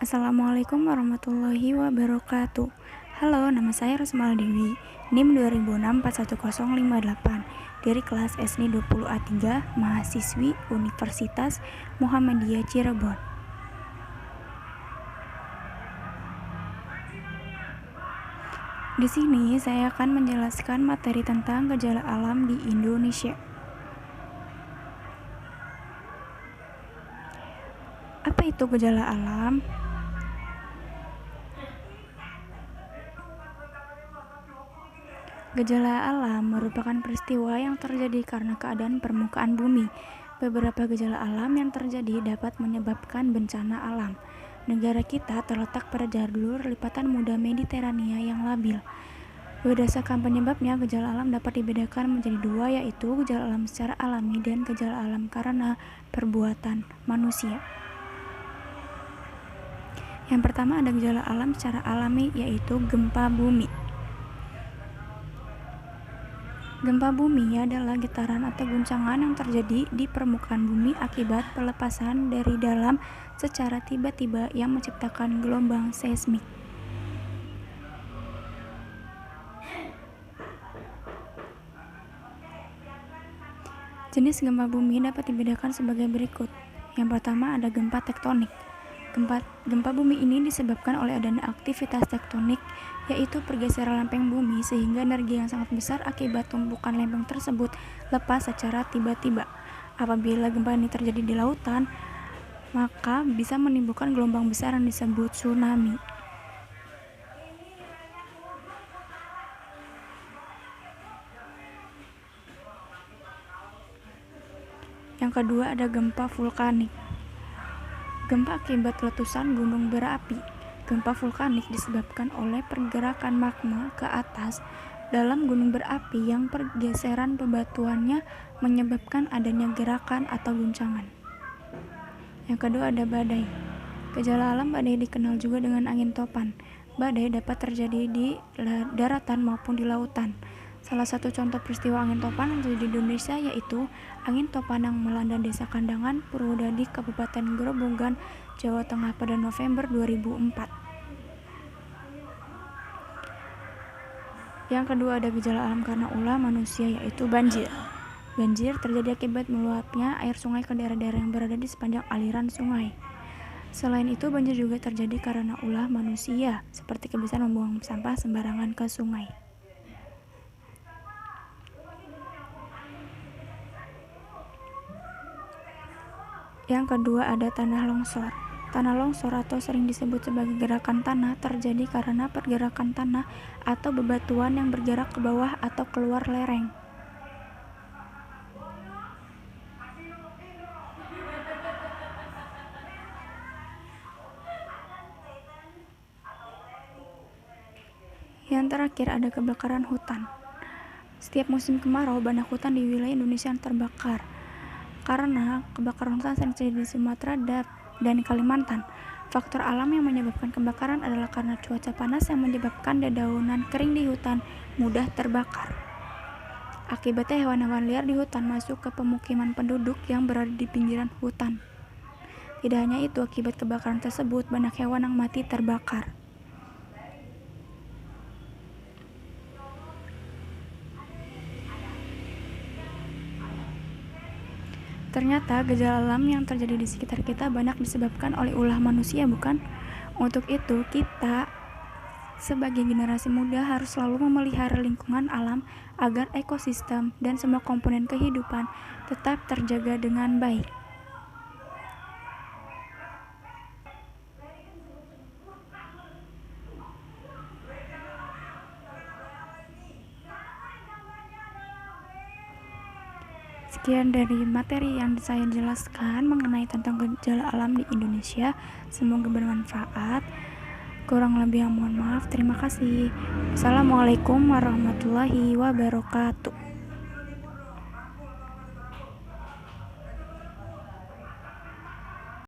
Assalamualaikum warahmatullahi wabarakatuh. Halo, nama saya Rosmala Dewi, NIM 2006411058, dari kelas SD 20A3, mahasiswi Universitas Muhammadiyah Cirebon. Di sini saya akan menjelaskan materi tentang gejala alam di Indonesia. Apa itu gejala alam? Gejala alam merupakan peristiwa yang terjadi karena keadaan permukaan bumi. Beberapa gejala alam yang terjadi dapat menyebabkan bencana alam. Negara kita terletak pada jalur lipatan muda Mediterania yang labil. Berdasarkan penyebabnya, gejala alam dapat dibedakan menjadi dua, yaitu gejala alam secara alami dan gejala alam karena perbuatan manusia. Yang pertama ada gejala alam secara alami, yaitu gempa bumi. Gempa bumi adalah getaran atau guncangan yang terjadi di permukaan bumi akibat pelepasan dari dalam secara tiba-tiba yang menciptakan gelombang seismik. Jenis gempa bumi dapat dibedakan sebagai berikut. Yang pertama ada gempa tektonik. Gempa bumi ini disebabkan oleh adanya aktivitas tektonik, yaitu pergeseran lempeng bumi sehingga energi yang sangat besar akibat tumpukan lempeng tersebut lepas secara tiba-tiba. Apabila gempa ini terjadi di lautan, maka bisa menimbulkan gelombang besar yang disebut tsunami. Yang kedua ada gempa vulkanik. Gempa akibat letusan gunung berapi. Gempa vulkanik disebabkan oleh pergerakan magma ke atas dalam gunung berapi yang pergeseran bebatuannya menyebabkan adanya gerakan atau guncangan. Yang kedua ada badai. Gejala alam badai dikenal juga dengan angin topan. Badai dapat terjadi di daratan maupun di lautan. Salah satu contoh peristiwa angin topan yang terjadi di Indonesia yaitu angin topan yang melanda Desa Kandangan, Purwodadi, Kabupaten Grobogan, Jawa Tengah pada November 2004. Yang kedua ada gejala alam karena ulah manusia, yaitu banjir. Banjir terjadi akibat meluapnya air sungai ke daerah-daerah yang berada di sepanjang aliran sungai. Selain itu, banjir juga terjadi karena ulah manusia, seperti kebiasaan membuang sampah sembarangan ke sungai. Yang kedua ada tanah longsor. Tanah longsor atau sering disebut sebagai gerakan tanah terjadi karena pergerakan tanah atau bebatuan yang bergerak ke bawah atau keluar lereng. Yang terakhir ada kebakaran hutan. Setiap musim kemarau, banyak hutan di wilayah Indonesia yang terbakar. Karena kebakaran hutan sering terjadi di Sumatera dan Kalimantan. Faktor alam yang menyebabkan kebakaran adalah karena cuaca panas yang menyebabkan dedaunan kering di hutan mudah terbakar. Akibatnya hewan-hewan liar di hutan masuk ke pemukiman penduduk yang berada di pinggiran hutan. Tidak hanya itu, akibat kebakaran tersebut banyak hewan yang mati terbakar. Ternyata gejala alam yang terjadi di sekitar kita banyak disebabkan oleh ulah manusia, bukan? Untuk itu, kita sebagai generasi muda harus selalu memelihara lingkungan alam agar ekosistem dan semua komponen kehidupan tetap terjaga dengan baik. Sekian dari materi yang saya jelaskan mengenai tentang gejala alam di Indonesia. Semoga bermanfaat. Kurang lebih mohon maaf. Terima kasih. Assalamualaikum warahmatullahi wabarakatuh.